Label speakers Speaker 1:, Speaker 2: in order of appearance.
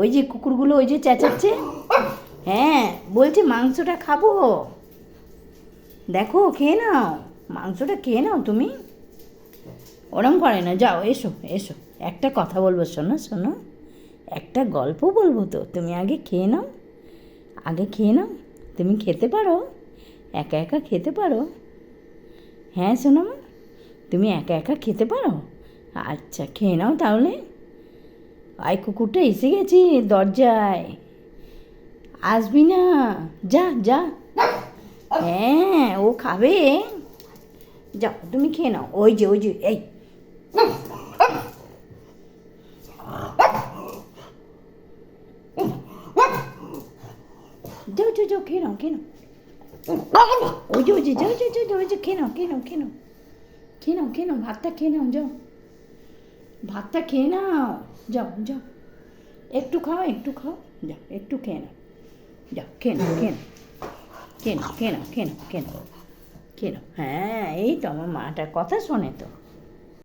Speaker 1: ওই যে কুকুরগুলো ওই যে চেঁচাচ্ছে, হ্যাঁ বলছে মাংসটা খাবো, দেখো খেয়ে নাও, মাংসটা খেয়ে নাও তুমি। ওরম করে না, যাও এসো এসো, একটা কথা বলবো, শোনো শোনো, একটা গল্প বলবো তো, তুমি আগে খেয়ে নাও, আগে খেয়ে নাও। তুমি খেতে পারো, একা একা খেতে পারো? হ্যাঁ শোনো, তুমি একা একা খেতে পারো? আচ্ছা খেয়ে নাও তাহলে। আয় কুকুরটা এসে গেছি দরজায়, আসবি না? যা যা। হ্যাঁ ও খাবে, যাও তুমি খেয়ে নাও। ওই যে ওই যে এই, যাও যাও যাও খেয়ে নাও খেয়ে নাও। ওই যে ওই যে যাও যাও যাও ওই যে খেয়ে নাও খেয়ে নাও খেয়ে নাও খেয়ে নাও খেয়ে নাও, ভাতটা খেয়ে নাও, যাও ভাতটা খেয়ে নাও, যাও যাও একটু খাও একটু খাও, যাও একটু খেয়ে নাও, যাও খেয়ে নাও খেয়ে নাও খেয়ে নাও খেয়ে নাও খেয়ে নাও খেয়ে নাও খেয়ে নাও। হ্যাঁ এই তো আমার মাটার কথা শোনে তো।